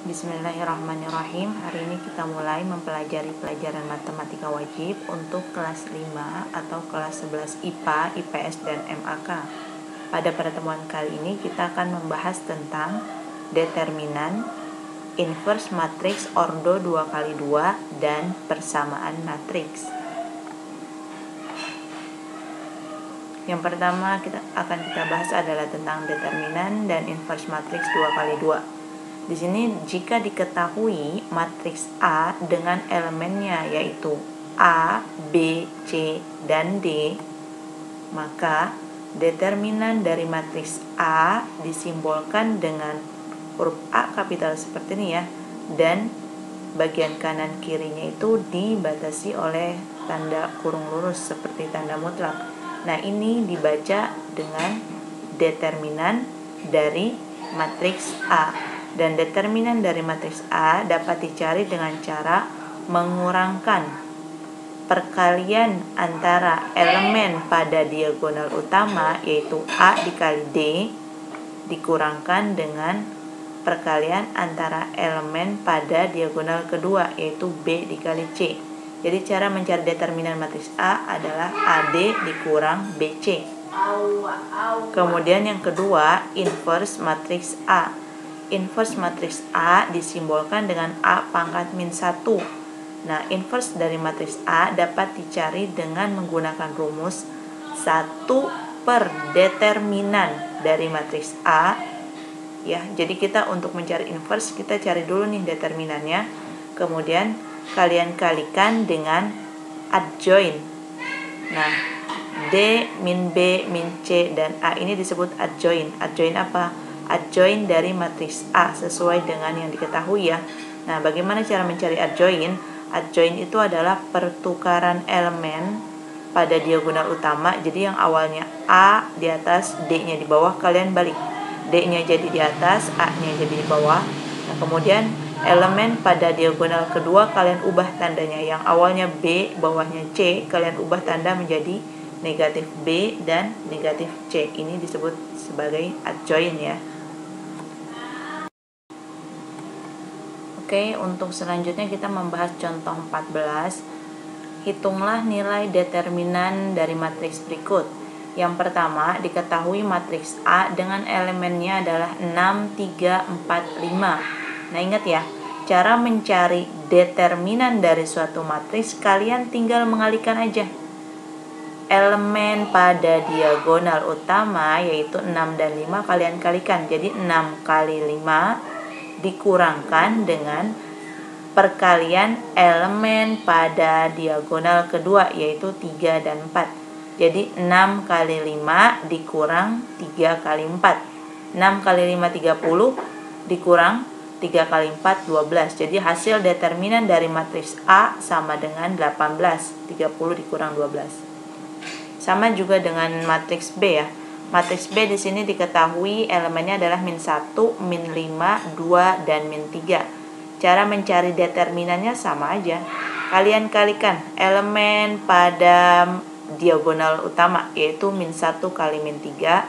Bismillahirrahmanirrahim. Hari ini kita mulai mempelajari pelajaran matematika wajib untuk kelas 5 atau kelas 11 IPA, IPS, dan MAK. Pada pertemuan kali ini kita akan membahas tentang determinan, inverse matriks ordo 2x2, dan persamaan matriks. Yang pertama kita bahas adalah tentang determinan dan inverse matriks 2x2. Di sini jika diketahui matriks A dengan elemennya yaitu A, B, C, dan D, maka determinan dari matriks A disimbolkan dengan huruf A kapital seperti ini ya, dan bagian kanan kirinya itu dibatasi oleh tanda kurung lurus seperti tanda mutlak. Nah, ini dibaca dengan determinan dari matriks A. Dan determinan dari matriks A dapat dicari dengan cara mengurangkan perkalian antara elemen pada diagonal utama yaitu A dikali D dikurangkan dengan perkalian antara elemen pada diagonal kedua yaitu B dikali C. Jadi cara mencari determinan matriks A adalah AD dikurang BC. Kemudian yang kedua, inverse matriks A. Inverse matriks A disimbolkan dengan A pangkat min 1. Nah, inverse dari matriks A dapat dicari dengan menggunakan rumus 1 per determinan dari matriks A. Ya, jadi kita untuk mencari inverse kita cari dulu nih determinannya. Kemudian kalian kalikan dengan adjoint. Nah, D min B min C dan A ini disebut adjoint. Adjoint apa? Adjoint dari matriks A sesuai dengan yang diketahui ya. Nah, bagaimana cara mencari adjoint? Adjoint itu adalah pertukaran elemen pada diagonal utama. Jadi yang awalnya A di atas, D-nya di bawah, kalian balik. D-nya jadi di atas, A-nya jadi di bawah. Nah, kemudian elemen pada diagonal kedua kalian ubah tandanya. Yang awalnya B, bawahnya C, kalian ubah tanda menjadi negatif B dan negatif C. Ini disebut sebagai adjoint ya. Oke, untuk selanjutnya kita membahas contoh 14. Hitunglah nilai determinan dari matriks berikut. Yang pertama, diketahui matriks A dengan elemennya adalah 6, 3, 4, 5. Nah, ingat ya, cara mencari determinan dari suatu matriks, kalian tinggal mengalihkan aja elemen pada diagonal utama yaitu 6 dan 5 kalian kalikan. Jadi 6 kali 5 dikurangkan dengan perkalian elemen pada diagonal kedua yaitu 3 dan 4. Jadi 6 kali 5 dikurang 3 kali 4. 6 kali 5 30 dikurang 3 kali 4 12. Jadi hasil determinan dari matriks A sama dengan 18. 30 dikurang 12. Sama juga dengan matriks B ya. Matriks B di sini diketahui elemennya adalah min 1, min 5, 2, dan min 3. Cara mencari determinannya sama aja. Kalian kalikan elemen pada diagonal utama yaitu min 1 kali min 3,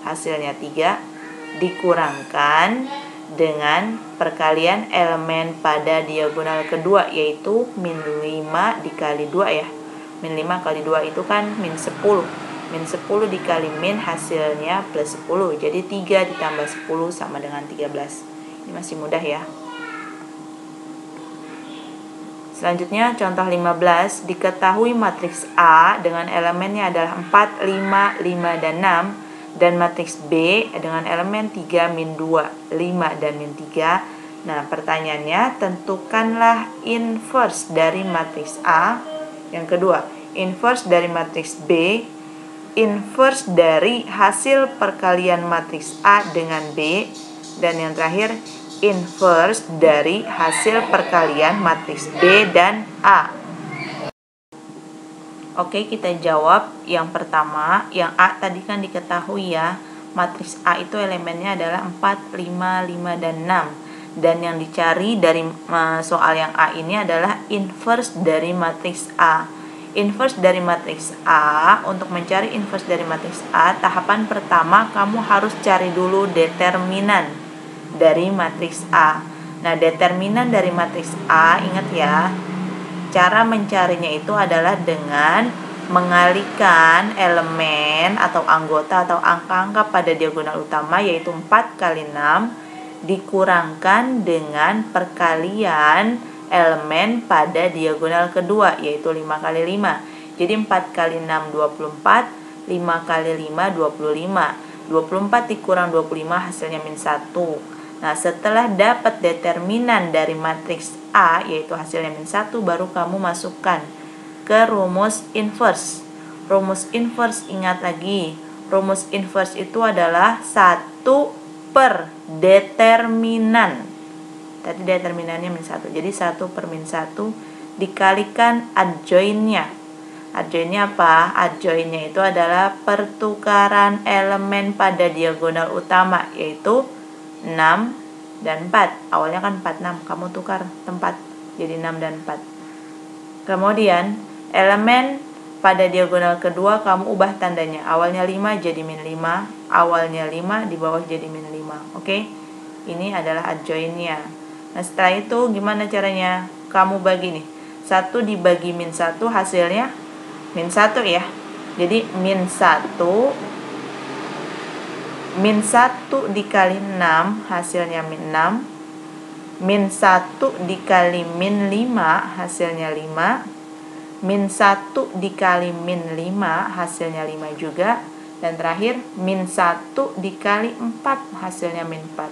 hasilnya 3, dikurangkan dengan perkalian elemen pada diagonal kedua yaitu min 5 dikali 2 ya. Min 5 kali 2 itu kan min 10. Min 10 dikali min hasilnya plus 10. Jadi 3 ditambah 10 sama dengan 13. Ini masih mudah ya. Selanjutnya contoh 15. Diketahui matriks A dengan elemennya adalah 4, 5, 5, dan 6. Dan matriks B dengan elemen 3, min 2, 5, dan min 3. Nah, pertanyaannya tentukanlah inverse dari matriks A. Yang kedua, inverse dari matriks B. Inverse dari hasil perkalian matriks A dengan B. Dan yang terakhir, inverse dari hasil perkalian matriks B dan A. Oke, kita jawab yang pertama. Yang A tadi kan diketahui ya, matriks A itu elemennya adalah 4, 5, 5, dan 6. Dan yang dicari dari soal yang A ini adalah inverse dari matriks A. Inverse dari matriks A, untuk mencari inverse dari matriks A, tahapan pertama kamu harus cari dulu determinan dari matriks A. Nah, determinan dari matriks A, ingat ya, cara mencarinya itu adalah dengan mengalihkan elemen atau anggota atau angka-angka pada diagonal utama, yaitu 4 kali 6 dikurangkan dengan perkalian elemen pada diagonal kedua, yaitu 5 kali 5. Jadi 4 kali 6 24, 5 kali 5 25. 24 dikurang 25 hasilnya min 1. Nah, setelah dapat determinan dari matriks A, yaitu hasilnya min 1, baru kamu masukkan ke rumus inverse. Rumus inverse, ingat lagi, rumus inverse itu adalah 1 per determinan. Tadi determinannya min 1, jadi 1 per min 1 dikalikan adjoinnya. Adjoinnya apa? Adjoinnya itu adalah pertukaran elemen pada diagonal utama, yaitu 6 dan 4. Awalnya kan 4, 6. Kamu tukar tempat jadi 6 dan 4. Kemudian elemen pada diagonal kedua kamu ubah tandanya. Awalnya 5 jadi min 5. Awalnya 5 di bawah jadi min 5. Oke? Ini adalah adjoinnya. Nah, setelah itu gimana caranya? Kamu bagi nih. 1 dibagi min 1 hasilnya min 1 ya. Jadi min 1 dikali 6 hasilnya min 6. Min 1 dikali min 5 hasilnya 5. Min 1 dikali min 5 hasilnya 5 juga. Dan terakhir min 1 dikali 4 hasilnya min 4.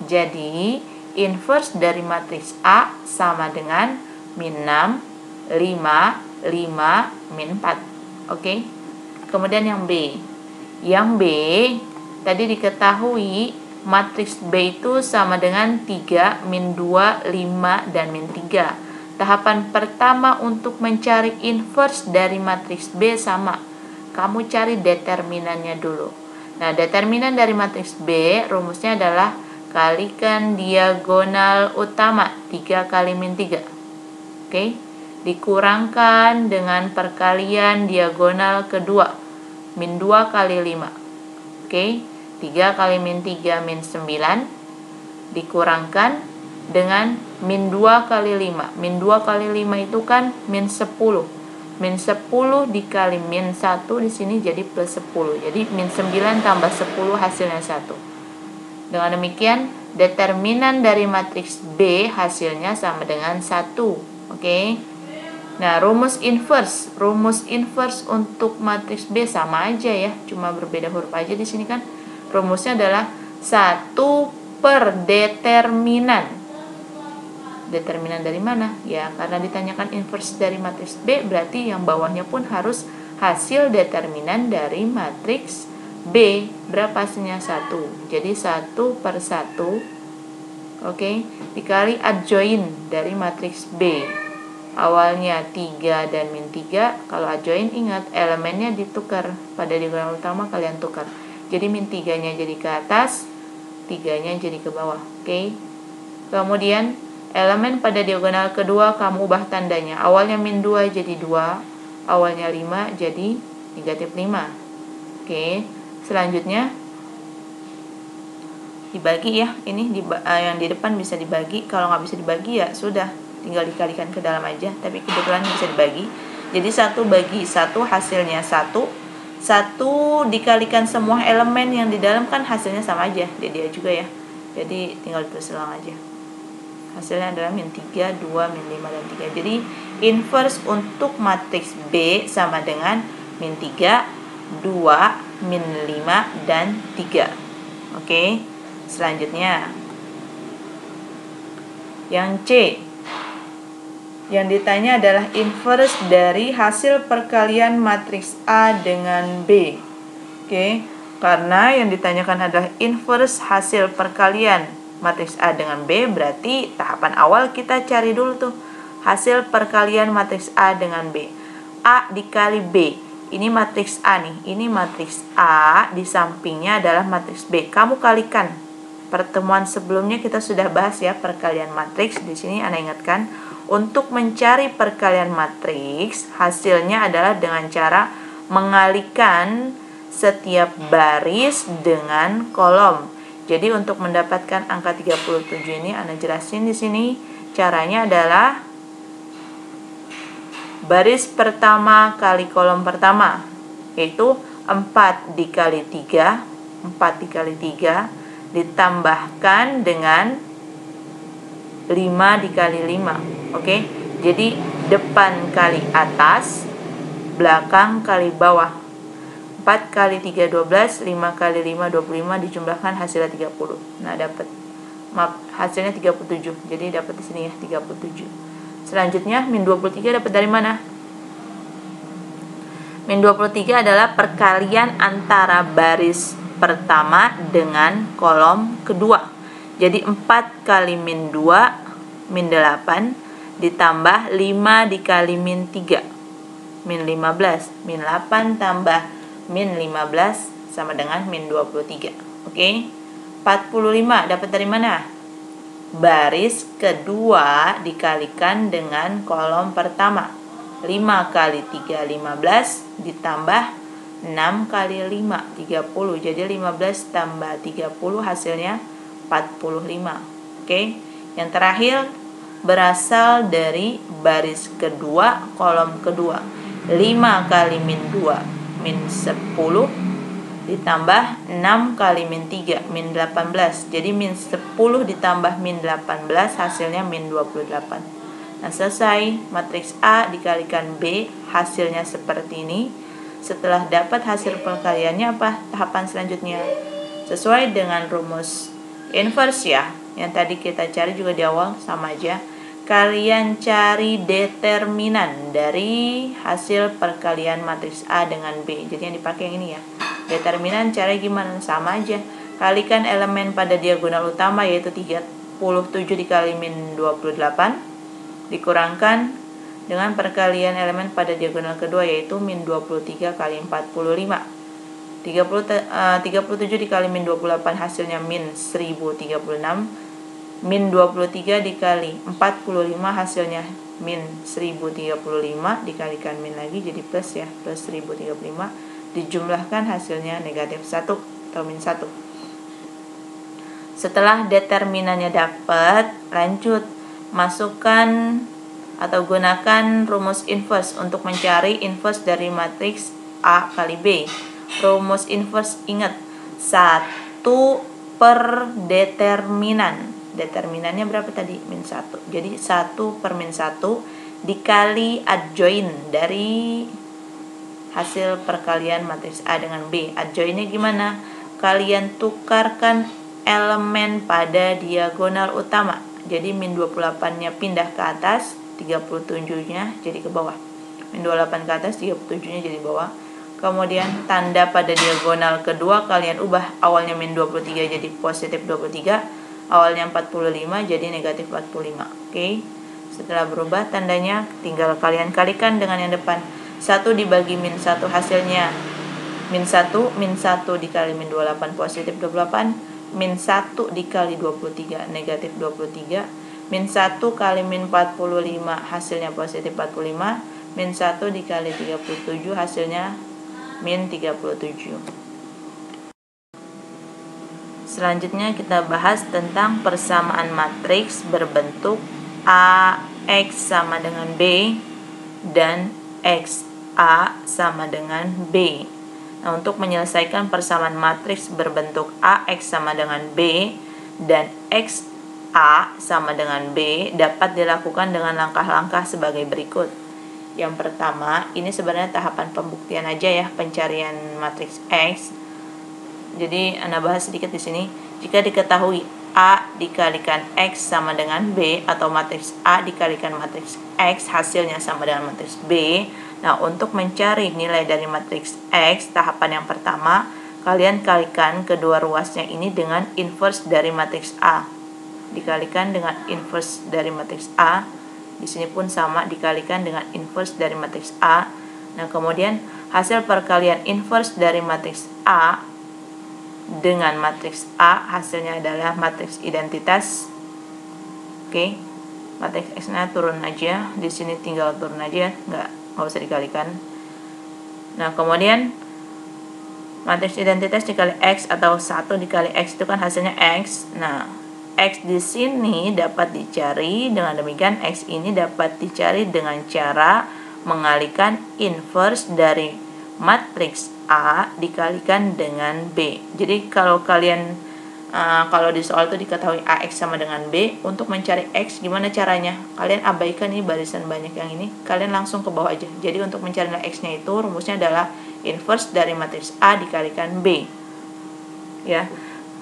Jadi inverse dari matriks A sama dengan min 6, 5, 5, min 4. Oke? Kemudian yang B. Yang B tadi diketahui matriks B itu sama dengan 3, min 2, 5, dan min 3. Tahapan pertama untuk mencari inverse dari matriks B sama. Kamu cari determinannya dulu. Nah, determinan dari matriks B rumusnya adalah kalikan diagonal utama 3 kali min 3. Oke? Dikurangkan dengan perkalian diagonal kedua, min 2 kali 5. Oke? 3 kali min 3 min 9 dikurangkan dengan min 2 kali 5. Min 2 kali 5 itu kan min 10. Min 10 dikali min 1 di sini jadi plus 10. Jadi min 9 tambah 10 hasilnya 1. Dengan demikian, determinan dari matriks B hasilnya sama dengan 1. Oke? Nah, rumus inverse untuk matriks B sama aja ya, cuma berbeda huruf aja di sini kan. Rumusnya adalah 1 per determinan. Determinan dari mana? Ya, karena ditanyakan inverse dari matriks B, berarti yang bawahnya pun harus hasil determinan dari matriks B. Berapa hasilnya? 1. Jadi 1 per 1, oke, dikali adjoin dari matriks B. Awalnya 3 dan min 3. Kalau adjoin, ingat elemennya ditukar. Pada diagonal utama kalian tukar. Jadi min 3-nya jadi ke atas, 3-nya jadi ke bawah. Oke. Kemudian elemen pada diagonal kedua kamu ubah tandanya. Awalnya min 2 jadi 2. Awalnya 5 jadi negatif 5. Oke. Selanjutnya dibagi ya. Ini yang di depan bisa dibagi. Kalau nggak bisa dibagi ya sudah, tinggal dikalikan ke dalam aja. Tapi kebetulan bisa dibagi. Jadi 1 bagi 1 hasilnya 1. 1 dikalikan semua elemen yang di dalam kan hasilnya sama aja. Jadi dia juga ya. Jadi tinggal ditulis ulang aja. Hasilnya adalah min 3, 2, min 5, dan 3. Jadi inverse untuk matriks B sama dengan min 3, 2, min 5, dan 3. Oke. Selanjutnya yang C. Yang ditanya adalah inverse dari hasil perkalian matriks A dengan B. Oke, karena yang ditanyakan adalah inverse hasil perkalian matriks A dengan B, berarti tahapan awal kita cari dulu tuh hasil perkalian matriks A dengan B. A dikali B. Ini matriks A nih. Ini matriks A, di sampingnya adalah matriks B. Kamu kalikan. Pertemuan sebelumnya kita sudah bahas ya perkalian matriks. Di sini Anda ingatkan, untuk mencari perkalian matriks, hasilnya adalah dengan cara mengalihkan setiap baris dengan kolom. Jadi untuk mendapatkan angka 37 ini Ana jelasin di sini. Caranya adalah baris pertama kali kolom pertama, yaitu 4 dikali 3, 4 dikali 3 ditambahkan dengan 5 dikali 5. Oke, jadi depan kali atas, belakang kali bawah. 4 kali 3 12, 5 kali 5 25, dijumlahkan hasilnya 30. Nah, dapat hasilnya 37. Jadi dapat di sini ya 37. Selanjutnya min 23 dapat dari mana? Min 23 adalah perkalian antara baris pertama dengan kolom kedua. Jadi 4 kali min 2, min 8, ditambah 5 dikali min 3, min 15. Min 8 tambah min 15 sama dengan min 23. Oke, 45 dapat dari mana? Baris kedua dikalikan dengan kolom pertama. 5 kali 3 15 ditambah 6 kali 5 30. Jadi 15 tambah 30 hasilnya 45. Oke. Yang terakhir berasal dari baris kedua kolom kedua. 5 kali min 2 min 10 ditambah 6 kali min 3 min 18. Jadi min 10 ditambah min 18 hasilnya min 28. Nah, selesai. Matriks A dikalikan B, hasilnya seperti ini. Setelah dapat hasil perkaliannya apa tahapan selanjutnya? Sesuai dengan rumus inverse ya, yang tadi kita cari juga di awal sama aja. Kalian cari determinan dari hasil perkalian matriks A dengan B. Jadi yang dipakai yang ini ya. Determinan cara gimana? Sama aja. Kalikan elemen pada diagonal utama, yaitu 37 dikali min 28, dikurangkan dengan perkalian elemen pada diagonal kedua, yaitu min 23 kali 45. 37 dikali min 28 hasilnya min 1036. Min 23 dikali 45 hasilnya min 1035, dikalikan min lagi jadi plus ya, plus 1035, dijumlahkan hasilnya negatif 1 atau min 1. Setelah determinannya dapat, lanjut masukkan atau gunakan rumus inverse untuk mencari inverse dari matriks A kali B. Rumus inverse, ingat, 1 per determinan. Determinannya berapa tadi? Min 1. Jadi 1 per min 1 dikali adjoin dari hasil perkalian matriks A dengan B. Adjoinnya gimana? Kalian tukarkan elemen pada diagonal utama. Jadi min 28-nya pindah ke atas, 37-nya jadi ke bawah. Min 28 ke atas, 37-nya jadi bawah. Kemudian tanda pada diagonal kedua kalian ubah. Awalnya min 23 jadi positif 23. Awalnya 45 jadi negatif 45. Oke. Setelah berubah tandanya, tinggal kalian kalikan dengan yang depan. 1 dibagi min 1 hasilnya min 1. Min 1 dikali min 28 positif 28. Min 1 dikali 23 negatif 23. Min 1 kali min 45 hasilnya positif 45. Min 1 dikali 37 hasilnya min 37. Selanjutnya kita bahas tentang persamaan matriks berbentuk AX sama dengan B dan XA sama dengan B. Nah, untuk menyelesaikan persamaan matriks berbentuk AX sama dengan B dan XA sama dengan B dapat dilakukan dengan langkah-langkah sebagai berikut. Yang pertama, ini sebenarnya tahapan pembuktian aja ya, pencarian matriks X. Jadi Anda bahas sedikit di sini. Jika diketahui A dikalikan X sama dengan B, atau matriks A dikalikan matriks X hasilnya sama dengan matriks B. Nah, untuk mencari nilai dari matriks X, tahapan yang pertama, kalian kalikan kedua ruasnya ini dengan inverse dari matriks A. Dikalikan dengan inverse dari matriks A. Di sini pun sama, dikalikan dengan inverse dari matriks A. Nah, kemudian hasil perkalian inverse dari matriks A dengan matriks A hasilnya adalah matriks identitas. Oke. Matriks X-nya turun aja, di sini tinggal turun aja, nggak usah dikalikan. Nah, kemudian Matriks identitas dikali X atau 1 dikali X itu kan hasilnya X. Nah, X di sini dapat dicari, dengan demikian X ini dapat dicari dengan cara mengalihkan inverse dari matriks A dikalikan dengan B. Jadi kalau kalian kalau di soal itu diketahui AX sama dengan B, untuk mencari X gimana caranya? Kalian abaikan nih barisan banyak yang ini, kalian langsung ke bawah aja. Jadi untuk mencari nilai X-nya itu rumusnya adalah inverse dari matriks A dikalikan B. Ya.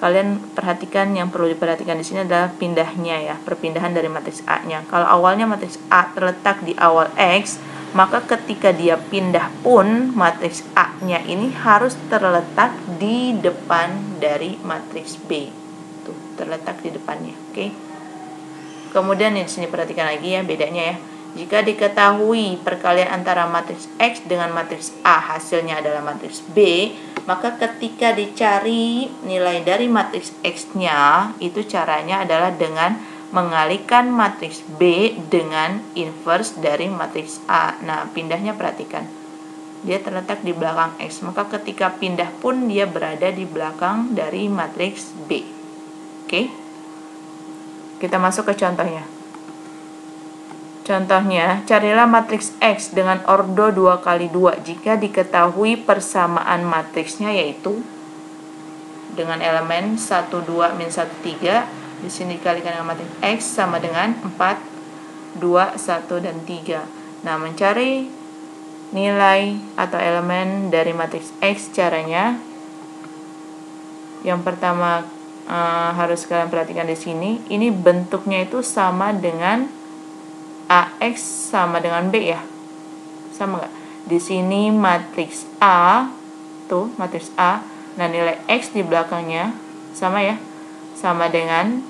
Kalian perhatikan, yang perlu diperhatikan di sini adalah pindahnya ya, perpindahan dari matriks A-nya. Kalau awalnya matriks A terletak di awal X, maka ketika dia pindah pun matriks A-nya ini harus terletak di depan dari matriks B. Tuh, terletak di depannya, oke? Kemudian di sini perhatikan lagi ya bedanya ya. Jika diketahui perkalian antara matriks X dengan matriks A hasilnya adalah matriks B, maka ketika dicari nilai dari matriks X-nya, itu caranya adalah dengan mengalihkan matriks B dengan inverse dari matriks A. Nah, pindahnya perhatikan. Dia terletak di belakang X, maka ketika pindah pun dia berada di belakang dari matriks B. Oke? Kita masuk ke contohnya. Contohnya, carilah matriks X dengan ordo 2 kali 2 jika diketahui persamaan matriksnya yaitu dengan elemen 1, 2, min 1, 3. Di sini dikalikan dengan matriks X sama dengan 4, 2, 1, dan 3. Nah, mencari nilai atau elemen dari matriks X caranya, yang pertama harus kalian perhatikan di sini, ini bentuknya itu sama dengan AX sama dengan B ya. Sama nggak? Di sini matriks A, tuh matriks A, nah nilai X di belakangnya sama ya, sama dengan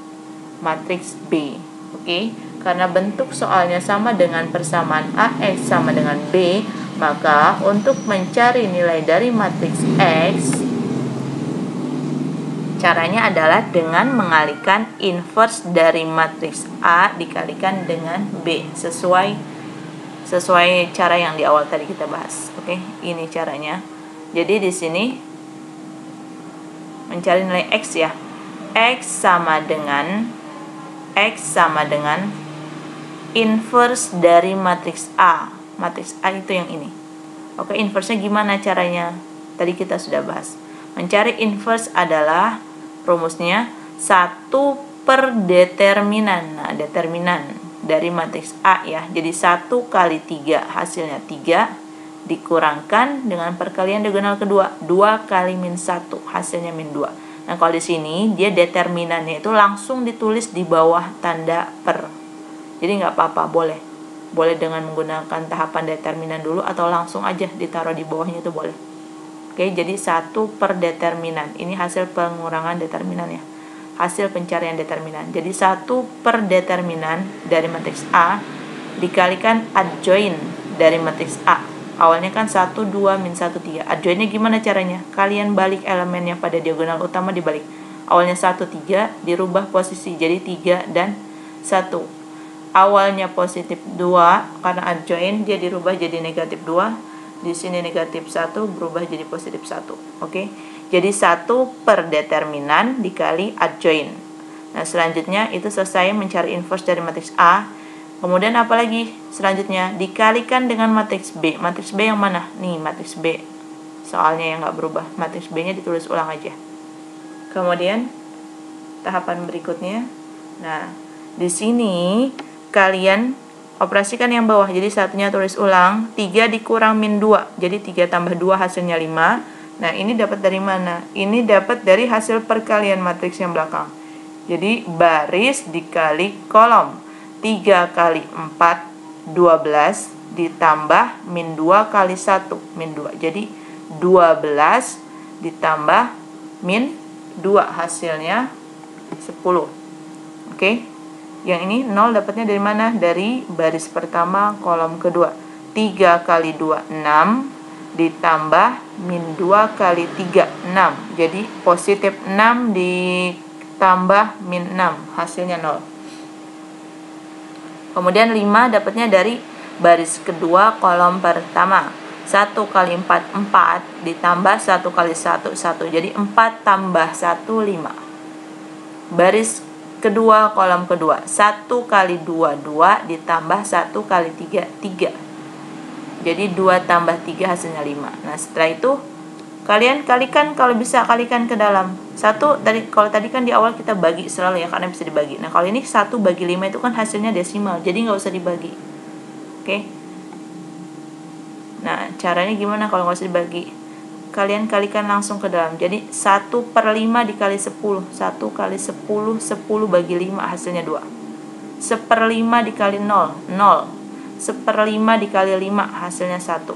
matriks B. Oke, karena bentuk soalnya sama dengan persamaan AX sama dengan B, maka untuk mencari nilai dari matriks X, caranya adalah dengan mengalihkan inverse dari matriks A dikalikan dengan B, sesuai cara yang di awal tadi kita bahas. Oke, ini caranya. Jadi di sini mencari nilai X ya. X sama dengan inverse dari matriks A. Matriks A itu yang ini. Oke, inverse-nya gimana caranya? Tadi kita sudah bahas. Mencari inverse adalah rumusnya 1 per determinan. Nah, determinan dari matriks A ya. Jadi 1 kali 3 hasilnya 3 dikurangkan dengan perkalian diagonal kedua 2 kali min 1 hasilnya min 2. Nah, kalau di sini dia determinannya itu langsung ditulis di bawah tanda per. Jadi nggak apa-apa, boleh dengan menggunakan tahapan determinan dulu atau langsung aja ditaruh di bawahnya itu boleh. Oke, jadi 1 per determinan. Ini hasil pengurangan determinan ya. Hasil pencarian determinan. Jadi 1 per determinan dari matriks A dikalikan adjoint dari matriks A. Awalnya kan 1, 2, min 1, 3. Adjointnya gimana caranya? Kalian balik elemennya pada diagonal utama dibalik. Awalnya 1, 3, dirubah posisi jadi 3 dan 1. Awalnya positif 2, karena adjoint dia dirubah jadi negatif 2. Di sini negatif 1 berubah jadi positif 1. Oke? Jadi 1 per determinan dikali adjoint. Nah, selanjutnya itu selesai mencari inverse dari matriks A. Kemudian apa lagi? Selanjutnya dikalikan dengan matriks B. Matriks B yang mana? Nih, matriks B. Soalnya yang nggak berubah. Matriks B-nya ditulis ulang aja. Kemudian tahapan berikutnya. Nah, di sini kalian operasikan yang bawah. Jadi satunya tulis ulang. 3 dikurang min 2. Jadi 3 tambah 2 hasilnya 5. Nah, ini dapat dari mana? Ini dapat dari hasil perkalian matriks yang belakang. Jadi baris dikali kolom. 3 kali 4, 12 ditambah min 2 kali 1, min 2. Jadi 12 ditambah min 2 hasilnya 10. Oke. Yang ini 0 dapatnya dari mana? Dari baris pertama kolom kedua. 3 kali 2, 6 ditambah min 2 kali 3, 6. Jadi positif 6 ditambah min 6 hasilnya 0. Kemudian 5 dapatnya dari baris kedua kolom pertama. 1 kali 4, 4 ditambah 1 kali 1, 1. Jadi 4 tambah 1, 5. Baris kedua, kolom kedua. 1 kali 2, 2 ditambah 1 kali 3, 3. Jadi 2 tambah 3 hasilnya 5. Nah, setelah itu kalian kalikan, kalau bisa kalikan ke dalam. 1 tadi, kalau tadi kan di awal kita bagi selalu ya, karena bisa dibagi. Nah, kalau ini 1 bagi 5 itu kan hasilnya desimal, jadi nggak usah dibagi. Oke. Nah, caranya gimana kalau nggak usah dibagi? Kalian kalikan langsung ke dalam. Jadi 1/5 dikali 10. 1 kali 10, 10 bagi 5 hasilnya 2. 1/5 dikali 0, 0. 1/5 dikali 5 hasilnya 1.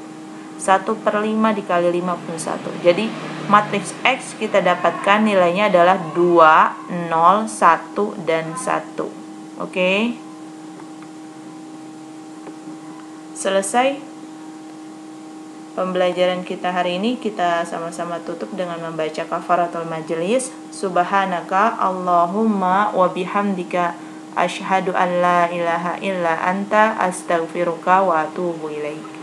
1/5 dikali 5 pun 1. Jadi matriks X kita dapatkan nilainya adalah 2, 0, 1, dan 1. Oke. Selesai pembelajaran kita hari ini. Kita sama-sama tutup dengan membaca kafaratul majelis. Subhanaka Allahumma wa bihamdika asyhadu an la ilaha illa anta astaghfiruka wa atubu ilaik.